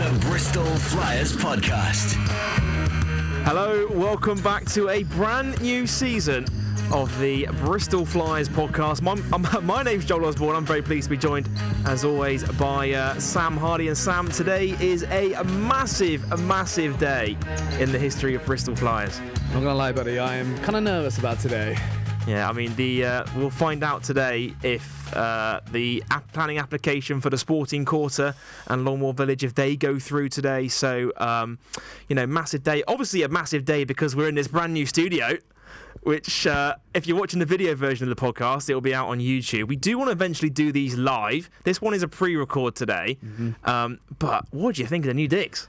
The Bristol Flyers Podcast. Hello, welcome back to a brand new season of the Bristol Flyers Podcast. My name's Joel Osborne. I'm very pleased to be joined, as always, by Sam Hardy. And Sam, today is a massive day in the history of Bristol Flyers. I'm not gonna lie, buddy, I am kind of nervous about today. Yeah, I mean, we'll find out today if the planning application for the Sporting Quarter and Longmoor Village, if they go through today. So, massive day. Obviously a massive day because we're in this brand new studio, which, if you're watching the video version of the podcast, it'll be out on YouTube. We do want to eventually do these live. This one is a pre-record today. But what do you think of the new digs?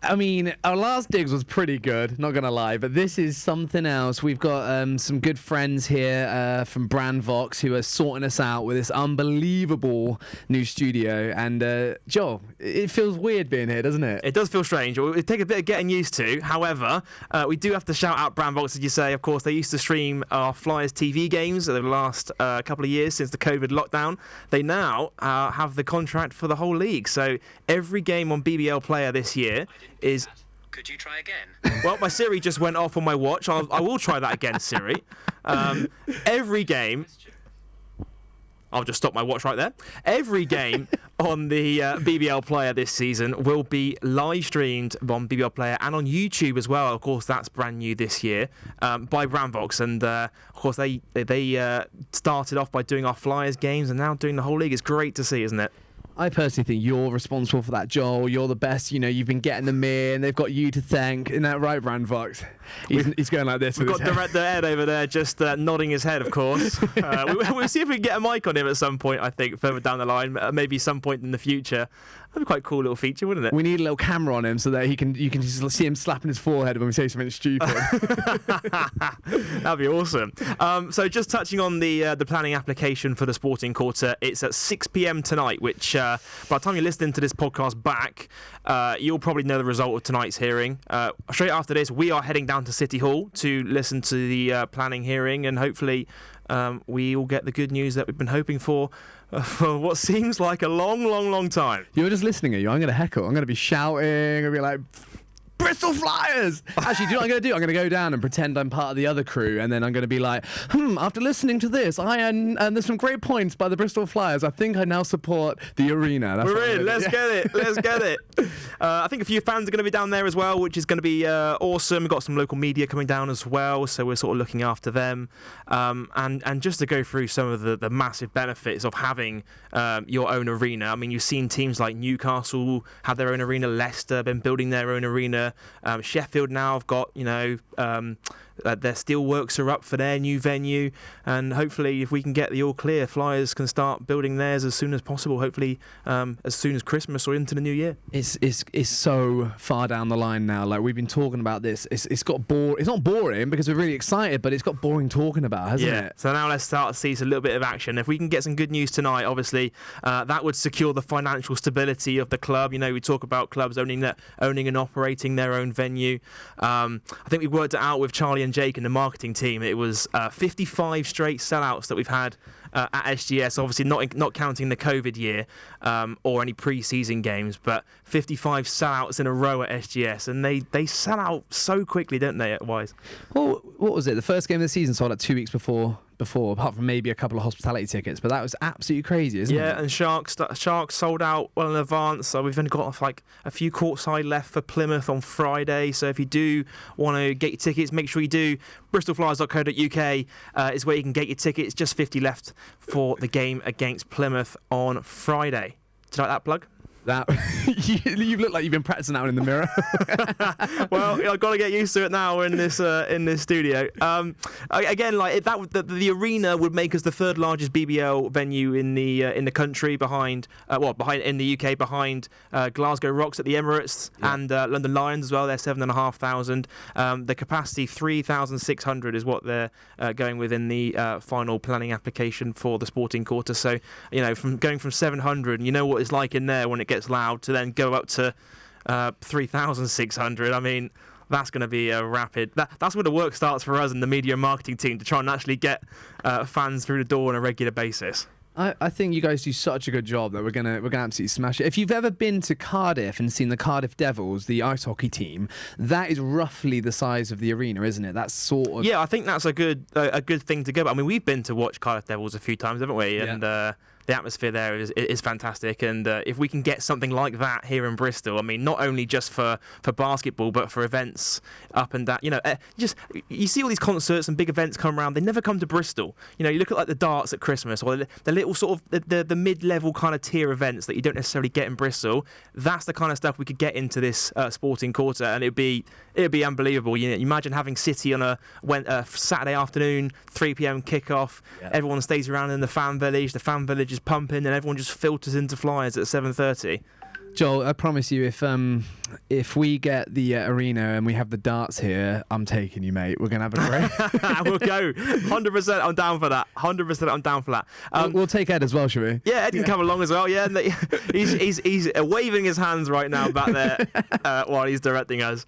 I mean, our last digs was pretty good, not going to lie, but this is something else. We've got some good friends here from Brandvox who are sorting us out with this unbelievable new studio. And, Joel, it feels weird being here, doesn't it? It does feel strange. It takes a bit of getting used to. However, we do have to shout out Brandvox, as you say. Of course, they used to stream our Flyers TV games over the last couple of years since the COVID lockdown. They now have the contract for the whole league. So every game on BBL Player this year is... Could you try again? Well, my Siri just went off on my watch. I will try that again, Siri. Every game... I'll just stop my watch right there. Every game on the BBL Player this season will be live streamed on BBL Player and on YouTube as well. Of course, that's brand new this year by Brandvox. And, of course, they started off by doing our Flyers games and now doing the whole league. It's great to see, isn't it? I personally think you're responsible for that, Joel. You're the best. You know, you've been getting them in. They've got you to thank. Isn't that right, Brandvox? He's going like this. We've got Director Ed over there just nodding his head, of course. We'll see if we can get a mic on him at some point, I think, further down the line. Maybe some point in the future. That'd be quite a cool little feature, wouldn't it? We need a little camera on him so that you can just see him slapping his forehead when we say something stupid. That'd be awesome. So just touching on the planning application for the Sporting Quarter, it's at 6 p.m. tonight, which by the time you're listening to this podcast back, you'll probably know the result of tonight's hearing. Straight after this, we are heading down to City Hall to listen to the planning hearing, and hopefully we all get the good news that we've been hoping for what seems like a long time. You're just listening at you. I'm going to heckle. I'm going to be shouting. I'm going to be like, Bristol Flyers! Actually, do you know what I'm going to do? I'm going to go down and pretend I'm part of the other crew, and then I'm going to be like, after listening to this, and there's some great points by the Bristol Flyers. I think I now support the arena. That's We're in. Let's get it. I think a few fans are going to be down there as well, which is going to be awesome. We've got some local media coming down as well, so we're sort of looking after them. And just to go through some of the massive benefits of having your own arena. I mean, you've seen teams like Newcastle have their own arena, Leicester been building their own arena. Sheffield now have got, their steelworks are up for their new venue, and hopefully if we can get the all clear, Flyers can start building theirs as soon as possible, hopefully as soon as Christmas or into the new year. It's so far down the line now. Like, we've been talking about this. It's got it's not boring because we're really excited, but it's got boring talking about, hasn't it? So now let's start to see a little bit of action. If we can get some good news tonight, obviously that would secure the financial stability of the club. We talk about clubs owning and operating their own venue. I think we worked it out with Charlie and Jake and the marketing team. It was 55 straight sellouts that we've had at SGS, obviously not counting the COVID year or any pre-season games, but 55 sellouts in a row at SGS, and they sell out so quickly, don't they, at Wise? Well, what was it? The first game of the season sold out 2 weeks before, apart from maybe a couple of hospitality tickets, but that was absolutely crazy, isn't it? Yeah, and Sharks sold out well in advance, so we've only got like a few courtside left for Plymouth on Friday, so if you do want to get your tickets, make sure you do. bristolflyers.co.uk is where you can get your tickets. Just 50 left for the game against Plymouth on Friday. Do you like that plug? That you look like you've been practicing that one in the mirror. Well, I've got to get used to it now. We're in this studio. Again, like the arena would make us the third largest BBL venue in the country, behind in the UK, behind Glasgow Rocks at the Emirates and London Lions as well. They're 7,500. The capacity 3,600 is what they're going with in the final planning application for the Sporting Quarter. So from going from 700, you know what it's like in there when it gets loud, to then go up to 3,600. I mean, that's going to be a rapid... That's where the work starts for us and the media and marketing team to try and actually get fans through the door on a regular basis. I think you guys do such a good job that we're gonna absolutely smash it. If you've ever been to Cardiff and seen the Cardiff Devils, the ice hockey team, that is roughly the size of the arena, isn't it? That's sort of... Yeah, I think that's a good thing to go. I mean, we've been to watch Cardiff Devils a few times, haven't we? And the atmosphere there is fantastic, and if we can get something like that here in Bristol, I mean, not only just for basketball, but for events up and down, just you see all these concerts and big events come around, they never come to Bristol. You look at like the darts at Christmas, or the little sort of the mid-level kind of tier events that you don't necessarily get in Bristol. That's the kind of stuff we could get into this sporting quarter, and it'd be unbelievable. You imagine having City on a Saturday afternoon, 3 p.m. kickoff. Yeah. Everyone stays around in the fan village. The fan village is pumping, and everyone just filters into Flyers at 7:30. Joel, I promise you, if we get the arena and we have the darts here, I'm taking you, mate. We're gonna have a great. We'll go. 100%. I'm down for that. 100%. I'm down for that. We'll take Ed as well, shall we? Yeah, Ed can come along as well. Yeah, and he's waving his hands right now back there while he's directing us.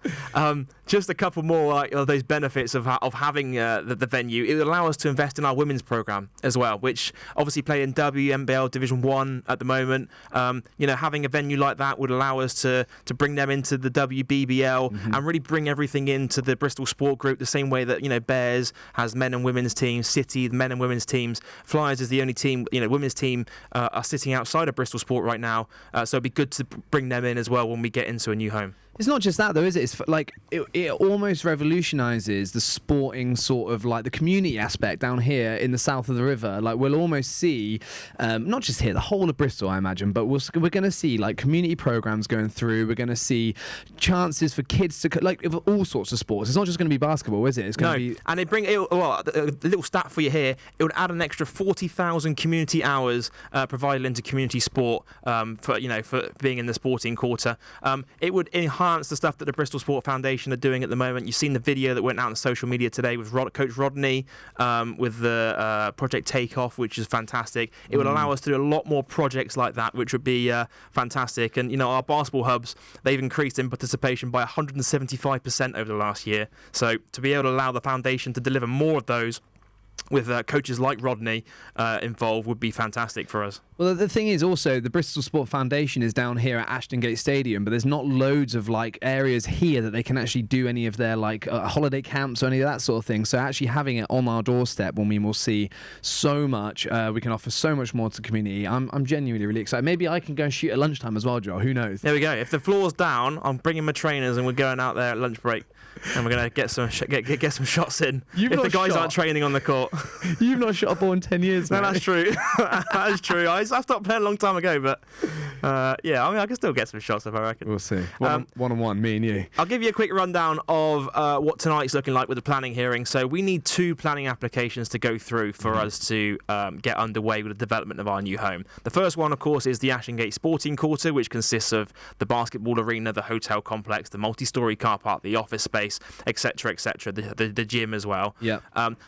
Just a couple more of those benefits of having the venue. It would allow us to invest in our women's program as well, which obviously play in WNBL Division 1 at the moment. Having a venue like that would allow us to bring them into the WBBL and really bring everything into the Bristol Sport Group the same way that Bears has men and women's teams, City the men and women's teams. Flyers is the only team, women's team are sitting outside of Bristol Sport right now, so it'd be good to bring them in as well when we get into a new home. It's not just that though, is it? It's like it almost revolutionises the sporting sort of like the community aspect down here in the south of the river. Like we'll almost see, not just here, the whole of Bristol, I imagine, but we're going to see like community programmes going through. We're going to see chances for kids to like of all sorts of sports. It's not just going to be basketball, is it? It's going to be. And a little stat for you here. It would add an extra 40,000 community hours provided into community sport for being in the sporting quarter. It would enhance the stuff that the Bristol Sport Foundation are doing at the moment. You've seen the video that went out on social media today with Coach Rodney with the Project Takeoff, which is fantastic. It would allow us to do a lot more projects like that, which would be fantastic. And our basketball hubs, they've increased in participation by 175% over the last year. So to be able to allow the foundation to deliver more of those with coaches like Rodney involved would be fantastic for us. Well, the thing is also the Bristol Sport Foundation is down here at Ashton Gate Stadium, but there's not loads of like areas here that they can actually do any of their like holiday camps or any of that sort of thing. So actually having it on our doorstep, we'll see so much. We can offer so much more to the community. I'm genuinely really excited. Maybe I can go and shoot at lunchtime as well, Joel. Who knows? There we go. If the floor's down, I'm bringing my trainers and we're going out there at lunch break. And we're going to get some shots in if the guys aren't training on the court. You've not shot a ball in 10 years, mate. No, that's true. That's true. I stopped playing a long time ago, but I can still get some shots if I reckon. We'll see. One-on-one, me and you. I'll give you a quick rundown of what tonight's looking like with the planning hearing. So we need 2 planning applications to go through for us to get underway with the development of our new home. The first one, of course, is the Ashton Gate Sporting Quarter, which consists of the basketball arena, the hotel complex, the multi-storey car park, the office space, etc., the gym as well. Yeah.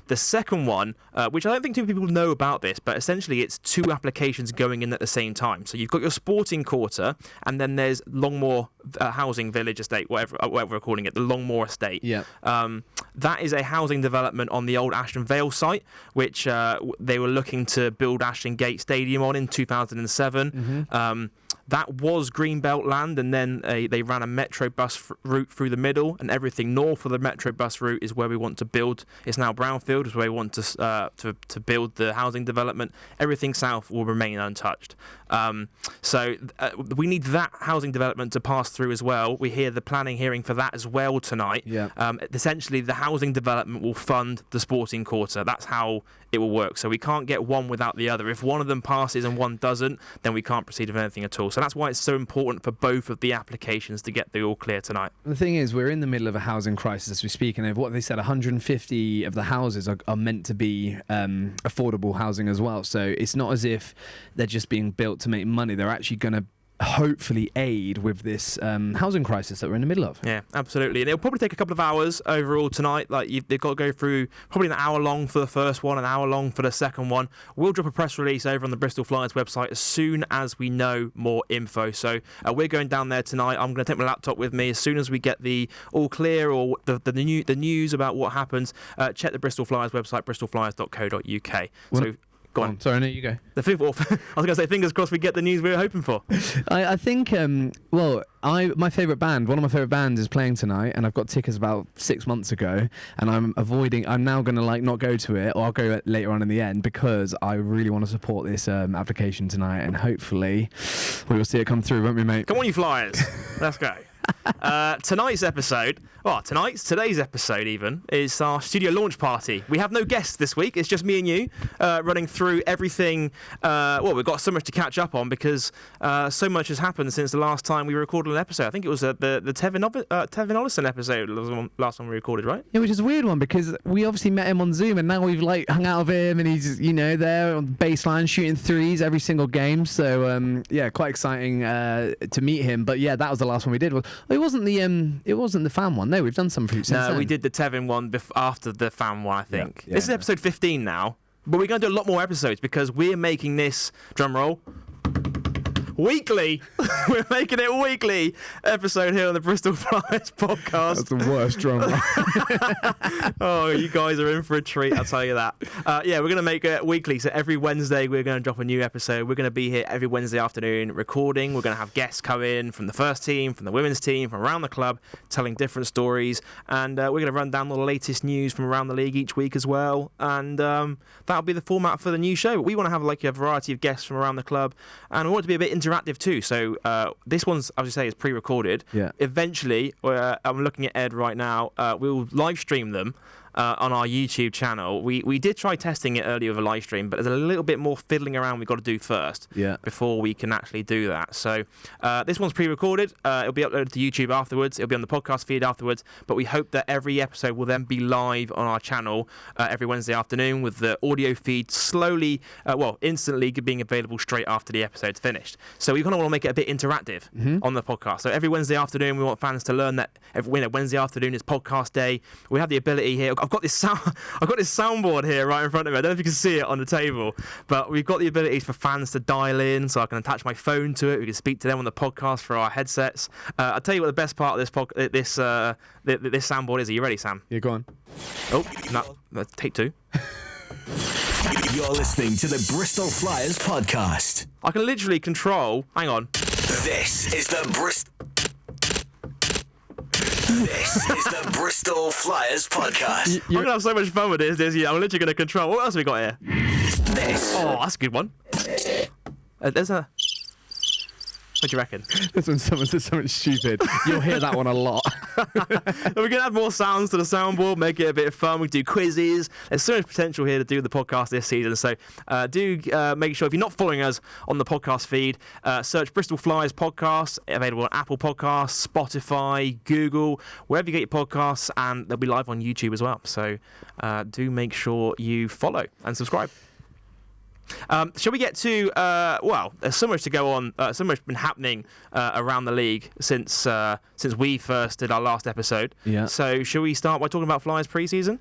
The second one, which I don't think too many people know about this, but essentially it's 2 applications going in at the same time. So you've got your sporting quarter, and then there's Longmoor Housing Village Estate, whatever we're calling it, the Longmoor Estate. Yeah. That is a housing development on the old Ashton Vale site, which they were looking to build Ashton Gate Stadium on in 2007. That was Greenbelt land, and then they ran a Metro bus route through the middle, and everything north of the Metro bus route is where we want to build. It's now Brownfield, is where we want to build the housing development. Everything south will remain untouched. So we need that housing development to pass through as well. We hear the planning hearing for that as well tonight. Yeah. Essentially, the housing development will fund the sporting quarter. That's how it will work. So we can't get one without the other. If one of them passes and one doesn't, then we can't proceed with anything at all. So that's why it's so important for both of the applications to get the all clear tonight. The thing is, we're in the middle of a housing crisis as we speak, and what they said, 150 of the houses are meant to be affordable housing as well. So it's not as if they're just being built to make money. They're actually going to hopefully aid with this housing crisis that we're in the middle of. Yeah, absolutely. And it'll probably take a couple of hours overall tonight. They've got to go through probably an hour long for the first one, an hour long for the second one. We'll drop a press release over on the Bristol Flyers website as soon as we know more info. So we're going down there tonight. I'm going to take my laptop with me as soon as we get the all clear or the news about what happens. Check the Bristol Flyers website, bristolflyers.co.uk. Go on. Sorry, no, you go. I was going to say, fingers crossed we get the news we were hoping for. I think, one of my favourite bands is playing tonight, and I've got tickets about 6 months ago, and I'm now going to not go to it, or I'll go later on in the end, because I really want to support this application tonight, and hopefully we will see it come through, won't we, mate? Come on, you Flyers. Let's go. Today's episode even, is our studio launch party. We have no guests this week. It's just me and you running through everything. We've got so much to catch up on because so much has happened since the last time we recorded an episode. I think it was the Tevin Ollison episode was the last one we recorded, right? Yeah, which is a weird one because we obviously met him on Zoom, and now we've hung out with him, and he's there on the baseline shooting threes every single game. So quite exciting to meet him. But yeah, that was the last one we did. It wasn't the fan one. No, we've done some since then. We did the Tevin one after the fan one, I think. Yeah, this is episode 15 now, but we're going to do a lot more episodes because we're making this, drum roll, weekly. We're making it weekly episode here on the Bristol Flyers Podcast. That's the worst drum. Oh, you guys are in for a treat, I'll tell you that. We're going to make it weekly. So every Wednesday, we're going to drop a new episode. We're going to be here every Wednesday afternoon recording. We're going to have guests come in from the first team, from the women's team, from around the club, telling different stories. And we're going to run down all the latest news from around the league each week as well. And that'll be the format for the new show. But we want to have a variety of guests from around the club. And we want it to be a bit interactive too. So this one's, as I say, is pre-recorded. Yeah. Eventually, I'm looking at Ed right now. We'll live stream them on our YouTube channel. We did try testing it earlier with a live stream, but there's a little bit more fiddling around we've got to do first before we can actually do that. So this one's pre-recorded. It'll be uploaded to YouTube afterwards. It'll be on the podcast feed afterwards. But we hope that every episode will then be live on our channel every Wednesday afternoon with the audio feed instantly being available straight after the episode's finished. So we kind of want to make it a bit interactive on the podcast. So every Wednesday afternoon, we want fans to learn that Wednesday afternoon is podcast day. We have the ability here. I've got this soundboard here right in front of me. I don't know if you can see it on the table, but we've got the ability for fans to dial in, so I can attach my phone to it. We can speak to them on the podcast for our headsets. I'll tell you what the best part of this soundboard is. Are you ready, Sam? Yeah, go on. Oh, no, take two. You're listening to the Bristol Flyers Podcast. I can literally control. Hang on. This is the Bristol Flyers Podcast. I'm going to have so much fun with this. I'm literally going to control. What else have we got here? Oh, that's a good one. There's a... What do you reckon? That's when someone says something stupid. You'll hear that one a lot. We're going to add more sounds to the soundboard, make it a bit of fun. We do quizzes. There's so much potential here to do the podcast this season. So do make sure, if you're not following us on the podcast feed, search Bristol Flyers Podcast, available on Apple Podcasts, Spotify, Google, wherever you get your podcasts, and they'll be live on YouTube as well. So do make sure you follow and subscribe. Shall we get to, there's so much to go on, so much been happening around the league since we first did our last episode. Yeah. So shall we start by talking about Flyers pre-season?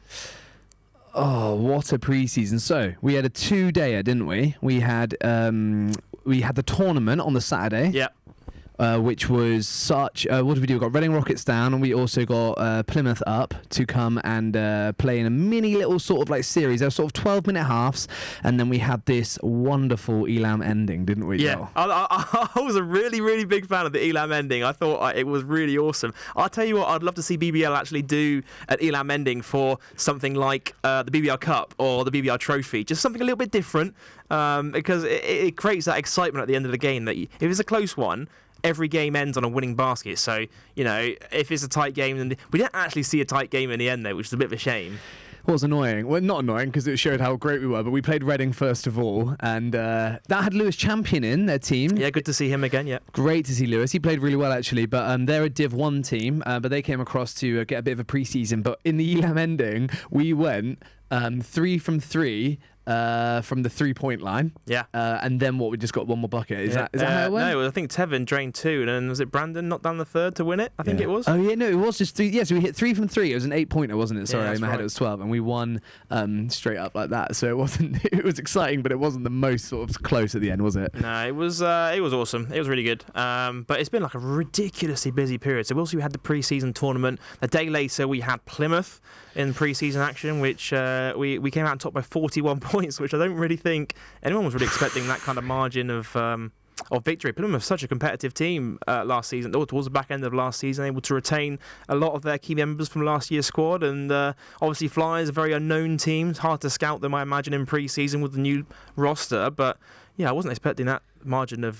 Oh, what a pre-season. So, we had a 2-dayer, didn't we? We had the tournament on the Saturday. Yeah. Which was such... what did we do? We got Reading Rockets down, and we also got Plymouth up to come and play in a mini little sort of series. They were sort of 12-minute halves, and then we had this wonderful Elam ending, didn't we, Yeah, Joel? I was a really, really big fan of the Elam ending. I thought it was really awesome. I'll tell you what, I'd love to see BBL actually do an Elam ending for something like the BBL Cup or the BBL Trophy, just something a little bit different, because it creates that excitement at the end of the game that if it's a close one, every game ends on a winning basket. So, if it's a tight game, then we didn't actually see a tight game in the end, though, which is a bit of a shame. What was annoying? Well, not annoying because it showed how great we were, but we played Reading first of all, and that had Lewis Champion in their team. Yeah, good to see him again, yeah. Great to see Lewis. He played really well, actually, but they're a Div 1 team, but they came across to get a bit of a pre-season. But in the Elam ending, we went 3 from 3 from the 3-point line. Yeah. And then we just got one more bucket. Is that how it went? No, I think Tevin drained 2, and then was it Brandon knocked down the 3rd to win it? I think it was. Oh, yeah, no, it was just 3. Yeah, so we hit 3 from 3. It was an 8-pointer, wasn't it? Sorry, yeah, in my head it was 12. And we won straight up like that. So it wasn't... It was exciting, but it wasn't the most sort of close at the end, was it? No, it was awesome. It was really good. But it's been a ridiculously busy period. So we had the pre-season tournament. A day later, we had Plymouth in pre-season action, which we came out on top by 41 points. points, which I don't really think anyone was really expecting that kind of margin of victory. Plymouth was such a competitive team last season, or towards the back end of last season, able to retain a lot of their key members from last year's squad. And obviously Flyers, a very unknown team. It's hard to scout them, I imagine, in pre-season with the new roster. But yeah, I wasn't expecting that margin of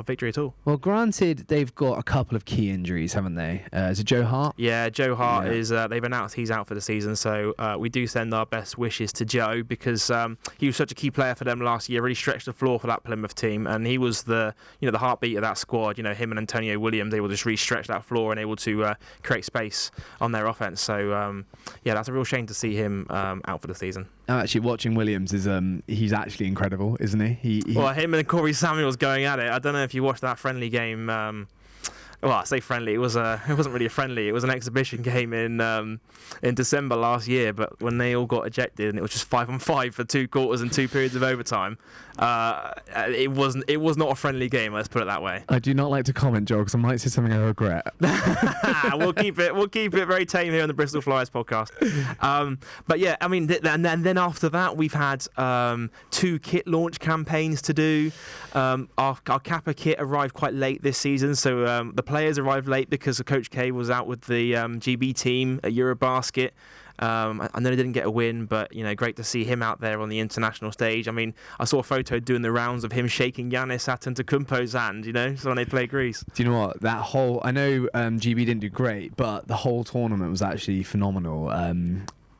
victory at all. Well, granted, they've got a couple of key injuries, haven't they? Is it Joe Hart? Yeah, Joe Hart is. They've announced he's out for the season, so we do send our best wishes to Joe, because he was such a key player for them last year. Really stretched the floor for that Plymouth team, and he was the heartbeat of that squad. Him and Antonio Williams, they will just really stretch that floor and able to create space on their offense. So that's a real shame to see him out for the season. I'm actually watching Williams. He's actually incredible, isn't he? Well, him and Corey Samuels going at it. I don't know if you watched that friendly game. Well, I say friendly. It wasn't really a friendly. It was an exhibition game in December last year. But when they all got ejected and it was just 5-on-5 for 2 quarters and 2 periods of overtime, it was not a friendly game. Let's put it that way. I do not like to comment, Joel, because I might say something I regret. We'll keep it very tame here on the Bristol Flyers podcast. But yeah, I mean, and then after that, we've had 2 kit launch campaigns to do. Our Kappa kit arrived quite late this season, so the players arrived late because Coach K was out with the GB team at Eurobasket. I know they didn't get a win, but great to see him out there on the international stage. I mean, I saw a photo doing the rounds of him shaking Giannis Antetokounmpo's hand, so when they play Greece. Do you know what? I know GB didn't do great, but the whole tournament was actually phenomenal.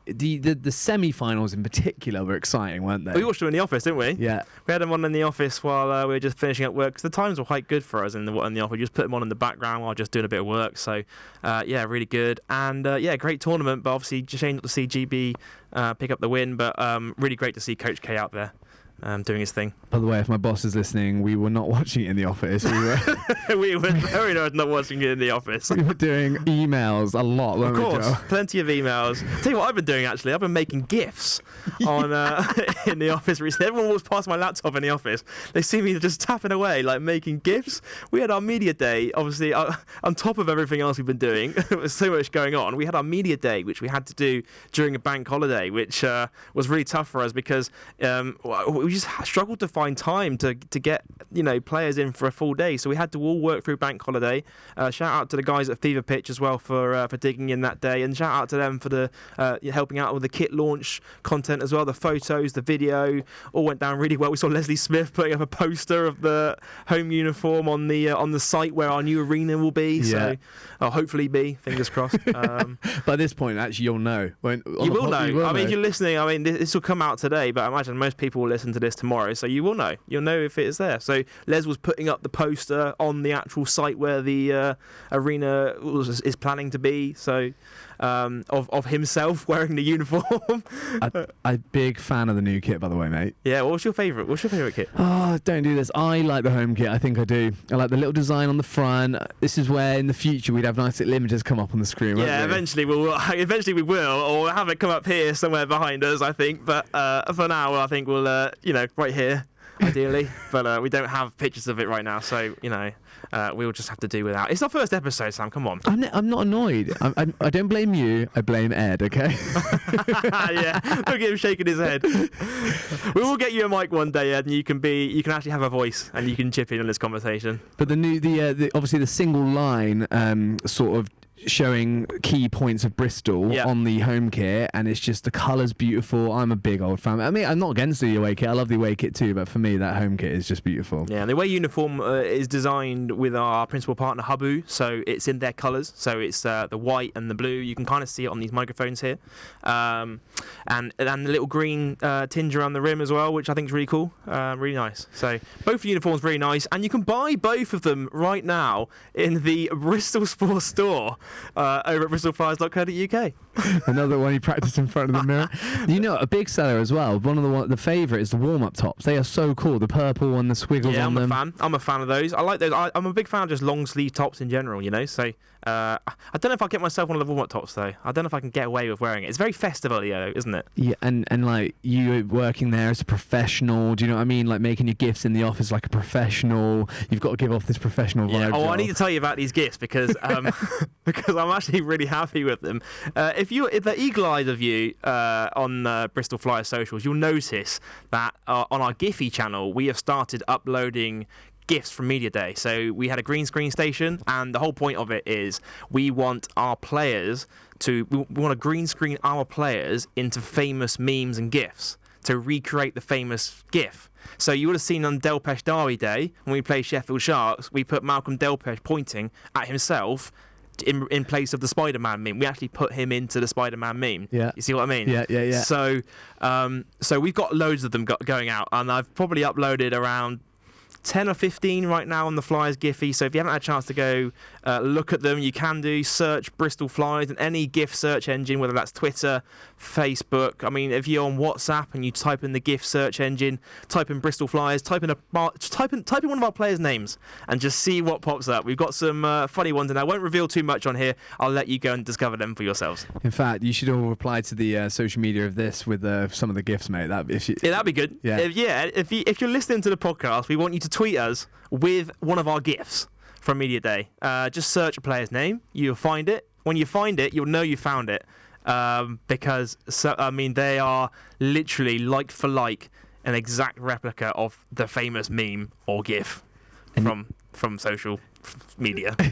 The semi-finals in particular were exciting, weren't they? We watched them in the office, didn't we? Yeah. We had them on in the office while we were just finishing up work, because the times were quite good for us in the office. We just put them on in the background while just doing a bit of work. So, really good. And, great tournament, but obviously just shame not to see GB pick up the win, but really great to see Coach K out there. Doing his thing. By the way, if my boss is listening, we were not watching it in the office. We were very not watching it in the office. We were doing emails a lot, weren't we, Joe? Of course, plenty of emails. Tell you what I've been doing, actually. I've been making GIFs on in the office recently. Everyone walks past my laptop in the office. They see me just tapping away, like making GIFs. We had our media day, obviously, on top of everything else we've been doing. There was so much going on. We had our media day, which we had to do during a bank holiday, which was really tough for us because we just struggled to find time to get players in for a full day, so we had to all work through bank holiday. Shout out to the guys at Fever Pitch as well for digging in that day, and shout out to them for the helping out with the kit launch content as well. The photos, the video, all went down really well. We saw Leslie Smith putting up a poster of the home uniform on the site where our new arena will be. So hopefully be, fingers crossed. By this point, actually, you'll know. You will know. I mean, if you're listening, this will come out today, but I imagine most people will listen to this tomorrow, so you will know. You'll know if it is there. So Les was putting up the poster on the actual site where the arena is planning to be. So of himself wearing the uniform. I'm a big fan of the new kit, by the way, mate. Yeah. What's your favourite? What's your favourite kit? Oh, don't do this. I like the home kit. I think I do. I like the little design on the front. This is where in the future we'd have nice little images come up on the screen. Yeah, eventually we will, or have it come up here somewhere behind us, I think. But for now, I think we'll right here, ideally. But we don't have pictures of it right now, so we'll just have to do without. It's our first episode, Sam. Come on. I'm not annoyed. I don't blame you. I blame Ed. Okay. Yeah. Look at him shaking his head. We will get you a mic one day, Ed, and you can actually have a voice and you can chip in on this conversation. But the obviously the single line sort of showing key points of Bristol on the home kit, and it's just the colour's beautiful. I'm a big old fan. I mean, I'm not against the away kit. I love the away kit too, but for me, that home kit is just beautiful. Yeah, and the away uniform is designed with our principal partner, Habu, so it's in their colours. So it's the white and the blue. You can kind of see it on these microphones here. And the little green tinge around the rim as well, which I think is really cool. Really nice. So both uniforms really nice, and you can buy both of them right now in the Bristol Sports store. Over at bristolflyers.co.uk. Another one you practice in front of the mirror. A big seller as well. One of the favourite is the warm-up tops. They are so cool. The purple and the squiggles on them. I'm a fan of those. I like those. I'm a big fan of just long sleeve tops in general. So I don't know if I'll get myself one of the warm-up tops though. I don't know if I can get away with wearing it. It's very festival, isn't it? Yeah, and like you working there as a professional. Do you know what I mean? Like making your gifts in the office like a professional. You've got to give off this professional vibe. I need to tell you about these gifts because I'm actually really happy with them. the eagle-eyed of you on Bristol Flyers socials, you'll notice that on our Giphy channel we have started uploading GIFs from Media Day. So we had a green screen station, and the whole point of it is we want our players we want to green screen our players into famous memes and GIFs to recreate the famous GIF. So you would have seen on Delpesh Derby Day when we played Sheffield Sharks, we put Malcolm Delpesh pointing at himself in place of the Spider-Man meme. We actually put him into the Spider-Man meme. Yeah. You see what I mean? Yeah. So we've got loads of them going out, and I've probably uploaded around 10 or 15 right now on the Flyers Giphy. So if you haven't had a chance to go look at them, you can do. Search Bristol Flyers in any GIF search engine, whether that's Twitter, Facebook. I mean, if you're on WhatsApp and you type in the GIF search engine, type in Bristol Flyers, type in one of our players' names, and just see what pops up. We've got some funny ones, and I won't reveal too much on here. I'll let you go and discover them for yourselves. In fact, you should all reply to the social media of this with some of the GIFs, mate. That'd be good. Yeah. If you're listening to the podcast, we want you to tweet us with one of our GIFs from Media Day. Just search a player's name. You'll find it. When you find it, you'll know you found it. Because they are literally like for like an exact replica of the famous meme or GIF from social media. Do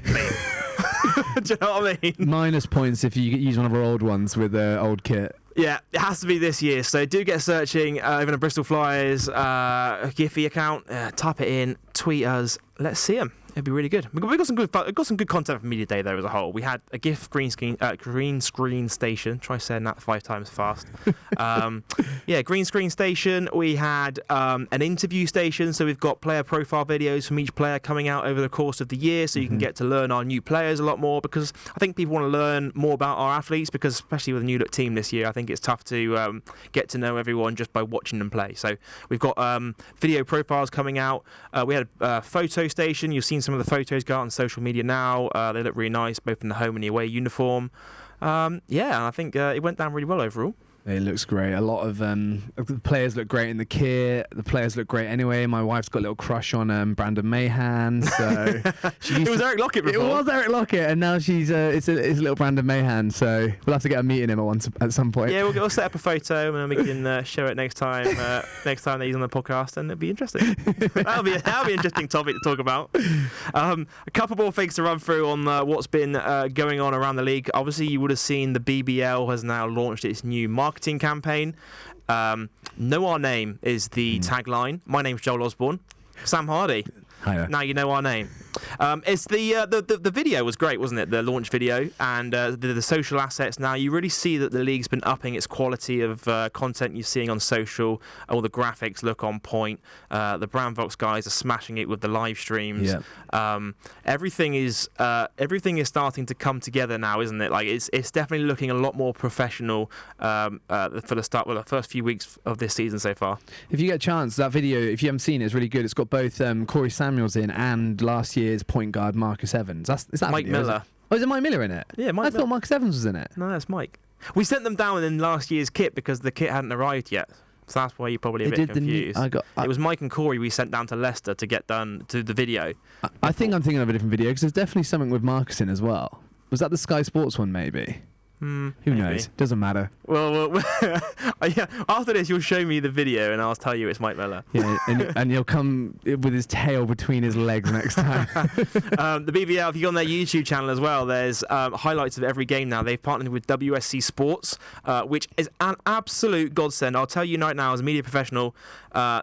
you know what I mean? Minus points if you use one of our old ones with old kit. Yeah, it has to be this year. So do get searching even a Bristol Flyers Giphy account. Type it in, tweet us. Let's see them. It'd be really good. We've got some good content for Media Day though as a whole. We had a GIF green screen station. Try saying that 5 times fast. Green screen station. We had an interview station. So we've got player profile videos from each player coming out over the course of the year, so you can get to learn our new players a lot more, because I think people want to learn more about our athletes, because especially with a new look team this year, I think it's tough to get to know everyone just by watching them play. So we've got video profiles coming out. We had a photo station. You've seen some of the photos go out on social media now. They look really nice, both in the home and the away uniform. And I think it went down really well overall. It looks great. A lot of the players look great in the kit. The players look great anyway. My wife's got a little crush on Brandon Mahan. So it was Eric Lockett before. It was Eric Lockett, and now she's it's a little Brandon Mahan. So we'll have to get a meeting him at some point. Yeah, we'll set up a photo and then we can show it next time. Next time that he's on the podcast, and it'll be interesting. that'll be an interesting topic to talk about. A couple more things to run through on what's been going on around the league. Obviously, you would have seen the BBL has now launched its new marketing campaign. Know our name is the tagline. My name's Joel Osborne. Sam Hardy. Hiya. Now you know our name. It's the video was great, wasn't it? The launch video and the social assets. Now you really see that the league's been upping its quality of content you're seeing on social. All the graphics look on point. The Brandvox guys are smashing it with the live streams. Yeah. Everything is starting to come together now, isn't it? Like it's definitely looking a lot more professional for the first few weeks of this season so far. If you get a chance, that video, if you haven't seen it, it's really good. It's got both Corey Samuels in and last year's point guard Marcus Evans. Is that Mike video, Miller? Is it Mike Miller in it? Yeah, I thought Marcus Evans was in it. No, that's Mike. We sent them down in last year's kit because the kit hadn't arrived yet. So that's why you're probably a bit confused. It was Mike and Corey we sent down to Leicester to get done to the video. I think I'm thinking of a different video, because there's definitely something with Marcus in as well. Was that the Sky Sports one, maybe? Who knows? Doesn't matter. Well, after this, you'll show me the video and I'll tell you it's Mike Miller. Yeah, and he'll come with his tail between his legs next time. The BBL, if you go on their YouTube channel as well, there's highlights of every game now. They've partnered with WSC Sports, which is an absolute godsend. I'll tell you right now, as a media professional,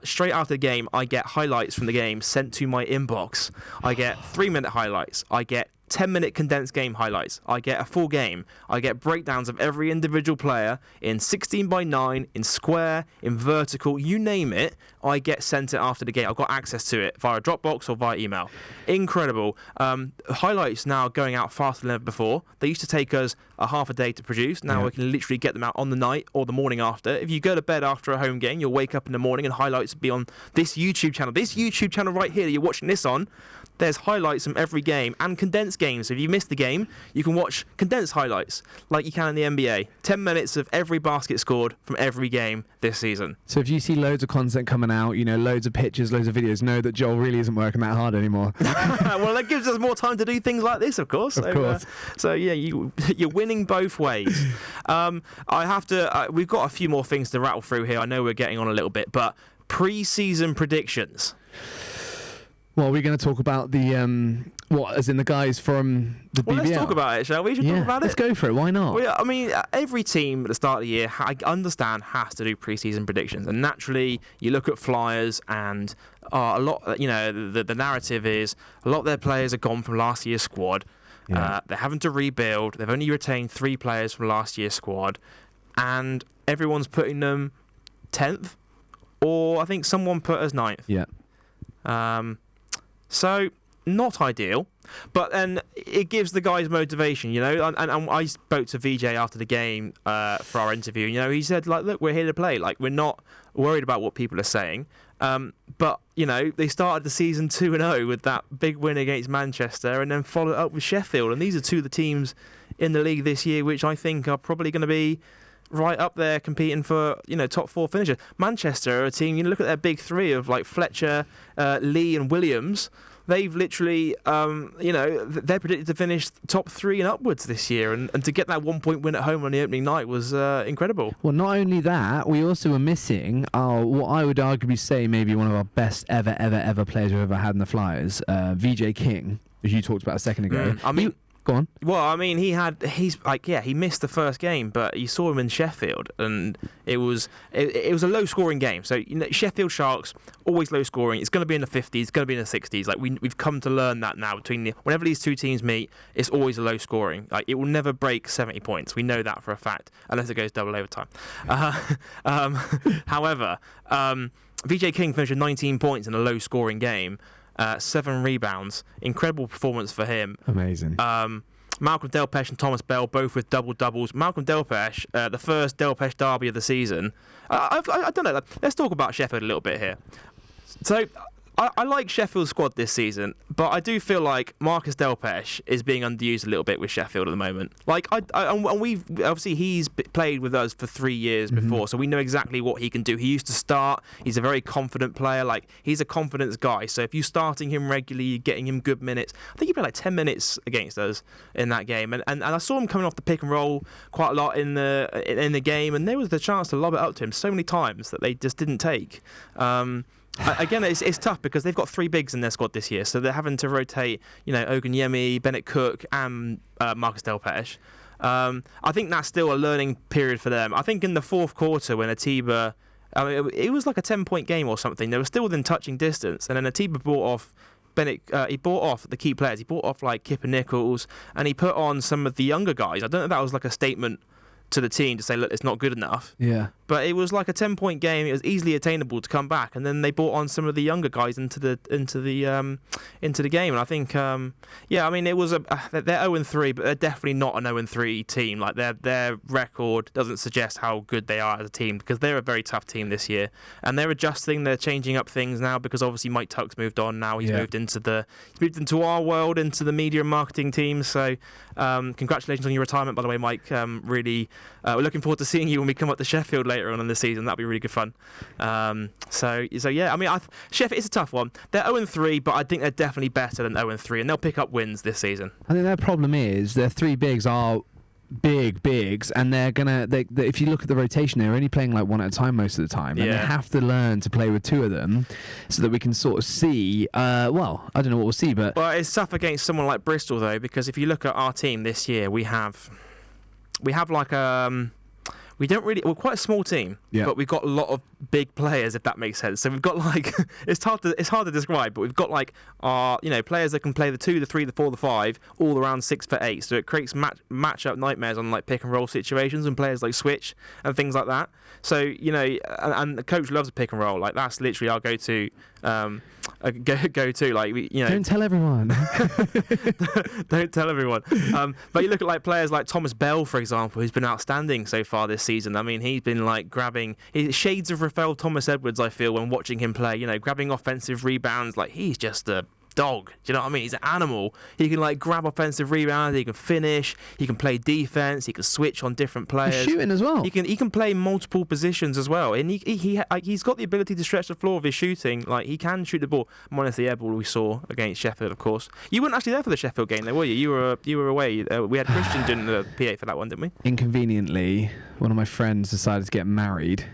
straight after the game, I get highlights from the game sent to my inbox. I get 3-minute highlights. I get 10-minute condensed game highlights. I get a full game. I get breakdowns of every individual player in 16:9, in square, in vertical, you name it. I get sent it after the game. I've got access to it via Dropbox or via email. Incredible. Highlights now going out faster than ever before. They used to take us a half a day to produce. Now we can literally get them out on the night or the morning after. If you go to bed after a home game, you'll wake up in the morning and highlights will be on this YouTube channel. This YouTube channel right here that you're watching this on. there's highlights from every game and condensed games. So if you missed the game, you can watch condensed highlights like you can in the NBA. 10 minutes of every basket scored from every game this season. So if you see loads of content coming out, loads of pictures, loads of videos, know that Joel really isn't working that hard anymore. Well, that gives us more time to do things like this, of course. Of course. So yeah, you're winning both ways. We've got a few more things to rattle through here. I know we're getting on a little bit, but pre-season predictions. Well, we're going to talk about the as in the guys from the BBL. Well, let's talk about it, shall we? Talk about it. Let's go for it. Why not? Well, I mean, every team at the start of the year, I understand, has to do pre-season predictions, and naturally, you look at Flyers, and a lot. The narrative is a lot of their players are gone from last year's squad. Yeah. They're having to rebuild. They've only retained 3 players from last year's squad, and everyone's putting them 10th, or I think someone put us 9th. Yeah. So, not ideal, but then it gives the guys motivation, and I spoke to VJ after the game for our interview, he said, look, we're here to play, we're not worried about what people are saying, but, they started the season 2-0 with that big win against Manchester and then followed up with Sheffield, and these are 2 of the teams in the league this year which I think are probably going to be right up there competing for, top 4 finishes. Manchester are a team, look at their big 3 of Fletcher, Lee and Williams. They've literally, they're predicted to finish top 3 and upwards this year. And to get that 1-point win at home on the opening night was incredible. Well, not only that, we also were missing what I would arguably say maybe one of our best ever players we've ever had in the Flyers, VJ King, as you talked about a second ago. Go on. Well, I mean, he missed the first game, but you saw him in Sheffield, and it was a low-scoring game. So Sheffield Sharks always low scoring. It's going to be in the 50s. It's going to be in the 60s. We've come to learn that now. Whenever these 2 teams meet, it's always a low scoring. It will never break 70 points. We know that for a fact, unless it goes double overtime. However, VJ King finished with 19 points in a low-scoring game. 7 rebounds. Incredible performance for him. Amazing. Malcolm Delpesh and Thomas Bell both with double-doubles. Malcolm Delpesh, the first Delpesh derby of the season. I don't know. Let's talk about Sheffield a little bit here. So, I like Sheffield's squad this season, but I do feel like Marcus Delpesh is being underused a little bit with Sheffield at the moment. And we've obviously he's played with us for 3 years before, so we know exactly what he can do. He used to start. He's a very confident player. He's a confidence guy. So if you're starting him regularly, you're getting him good minutes. I think he played 10 minutes against us in that game, and I saw him coming off the pick and roll quite a lot in the game, and there was the chance to lob it up to him so many times that they just didn't take. Again, it's tough because they've got 3 bigs in their squad this year, so they're having to rotate, Ogunyemi, Bennett Cook, and Marcus Delpesh. I think that's still a learning period for them. I think in the 4th quarter when Atiba, it was like a 10-point game or something. They were still within touching distance, and then Atiba brought off Bennett. He brought off the key players. He brought off Kipper Nichols, and he put on some of the younger guys. I don't know if that was a statement to the team to say, look, it's not good enough. Yeah. But it was like a 10-point game. It was easily attainable to come back, and then they brought on some of the younger guys into the game. And I think, it was they're 0-3, but they're definitely not an 0-3 team. Their record doesn't suggest how good they are as a team, because they're a very tough team this year, and they're adjusting. They're changing up things now because obviously Mike Tuck's moved on now. He's moved into our world, into the media and marketing team. So congratulations on your retirement, by the way, Mike. Really, we're looking forward to seeing you when we come up to Sheffield later on in the season. That'll be really good fun. Sheffield, it's a tough one. They're 0-3, but I think they're definitely better than 0-3, and they'll pick up wins this season. I think their problem is their 3 bigs are big bigs, and if you look at the rotation, they're only playing 1 at a time most of the time, and they have to learn to play with 2 of them so that we can sort of see. I don't know what we'll see, but it's tough against someone like Bristol though, because if you look at our team this year, we have we're quite a small team, but we've got a lot of big players, if that makes sense. So we've got it's hard to describe, but we've got our players that can play the 2, the 3, the 4, the 5, all around 6'8". So it creates match-up nightmares on pick and roll situations and players switch and things like that. So and the coach loves a pick and roll. That's literally our go-to. Don't tell everyone. Don't tell everyone. But you look at players like Thomas Bell, for example, who's been outstanding so far this season. I mean, he's been grabbing shades of Rafael Thomas Edwards, I feel, when watching him play. Grabbing offensive rebounds. He's just a dog. Do you know what I mean? He's an animal. He can like grab offensive rebounds. He can finish. He can play defense. He can switch on different players. He's shooting as well. He can play multiple positions as well, and he's got the ability to stretch the floor with his shooting. Like he can shoot the ball. Minus the air ball we saw against Sheffield, of course. You weren't actually there for the Sheffield game, though, were you? You were away. We had Christian doing the PA for that one, didn't we? Inconveniently, one of my friends decided to get married.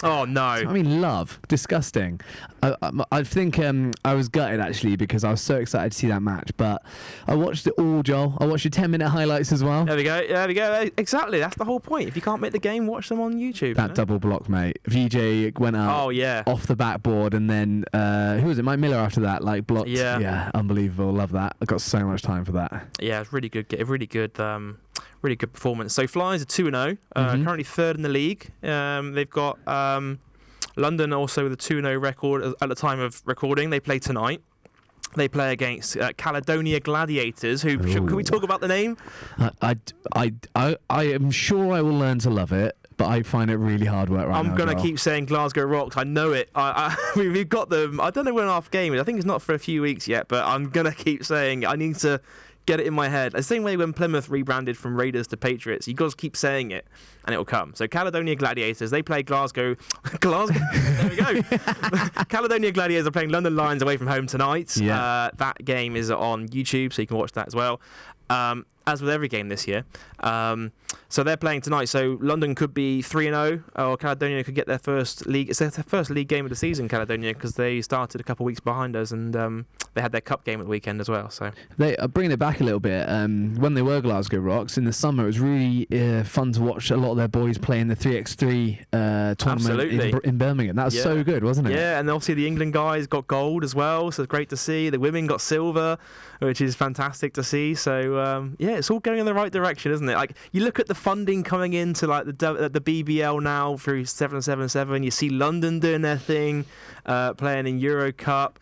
Oh no! I mean, love, disgusting. I think I was gutted actually because I was so excited to see that match. But I watched it all, Joel. I watched your 10-minute highlights as well. There we go. Exactly. That's the whole point. If you can't make the game, watch them on YouTube. That double block, mate. VJ went out. Oh yeah. Off the backboard, and then who was it? Mike Miller after that, like blocked. Yeah, unbelievable. Love that. I got so much time for that. Yeah, it's really good. Really good performance. So Flyers are 2-0, currently third in the league. They've got London also with a 2-0 record at the time of recording. They play tonight. They play against Caledonia Gladiators. Who can we talk about the name? I am sure I will learn to love it, but I find it really hard work right now. I'm going to keep saying Glasgow Rocks. I know it. We've got them. I don't know when our game is. I think it's not for a few weeks yet, but I'm going to keep saying it. I need to get it in my head. The same way when Plymouth rebranded from Raiders to Patriots, you got to keep saying it and it'll come. So Caledonia Gladiators, they play Glasgow. There we go. Caledonia Gladiators are playing London Lions away from home tonight. Yeah. That game is on YouTube, so you can watch that as well. As with every game this year. So they're playing tonight. So London could be 3-0, or Caledonia could get their first league. It's their first league game of the season, Caledonia, because they started a couple of weeks behind us, and they had their cup game at the weekend as well. So they are bringing it back a little bit. When they were Glasgow Rocks in the summer, it was really fun to watch a lot of their boys play in the 3x3 tournament in Birmingham. That was so good, wasn't it? Yeah, and obviously the England guys got gold as well, so it's great to see. The women got silver, which is fantastic to see. So it's all going in the right direction, isn't it? Like you look at the funding coming into like the BBL now through 777. You see London doing their thing, playing in Euro Cup.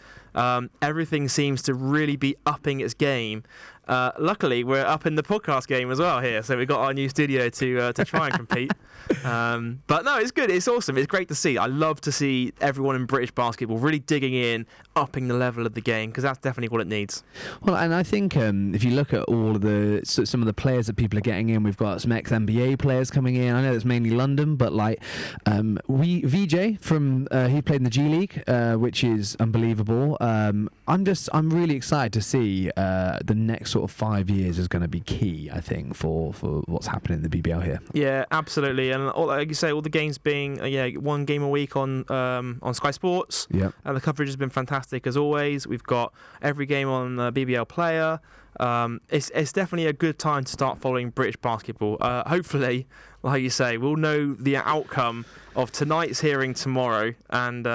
Everything seems to really be upping its game. Luckily, we're up in the podcast game as well here, so we've got our new studio to try and compete. But no, it's good. It's awesome. It's great to see. I love to see everyone in British basketball really digging in, upping the level of the game, because that's definitely what it needs. Well, and I think if you look at all of some of the players that people are getting in, we've got some ex-NBA players coming in. I know it's mainly London, but like VJ from he played in the G League, which is unbelievable. I'm really excited to see the next sort of 5 years is going to be key, I think, for what's happening in the BBL here. Yeah, absolutely. And like you say, all the games being one game a week on Sky Sports. Yeah. And the coverage has been fantastic as always. We've got every game on BBL Player. It's definitely a good time to start following British basketball. Hopefully, like you say, we'll know the outcome of tonight's hearing tomorrow, and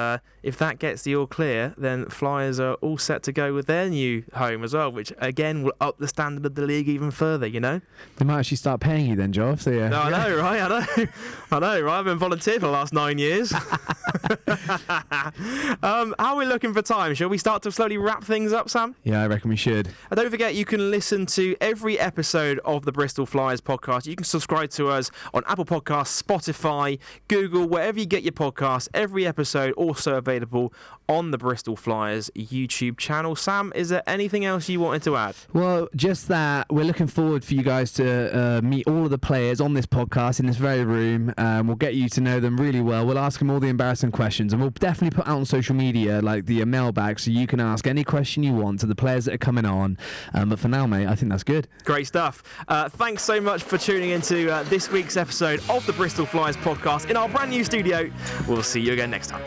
if that gets the all clear, then Flyers are all set to go with their new home as well, which again will up the standard of the league even further, you know? They might actually start paying you then, Joe. So yeah. No, I know, right? I know, right? I've been volunteer for the last 9 years. How are we looking for time? Shall we start to slowly wrap things up, Sam? Yeah, I reckon we should. And don't forget, you can listen to every episode of the Bristol Flyers podcast. You can subscribe to us on Apple Podcasts, Spotify, Google, wherever you get your podcasts. Every episode also available on the Bristol Flyers YouTube channel. Sam, is there anything else you wanted to add? Well, just that we're looking forward for you guys to meet all of the players on this podcast in this very room. We'll get you to know them really well. We'll ask them all the embarrassing questions, and we'll definitely put out on social media like the mailbag, so you can ask any question you want to the players that are coming on. But for now, mate, I think that's good. Great stuff. Thanks so much for tuning into this week's episode of the Bristol Flyers podcast in our brand new studio. We'll see you again next time.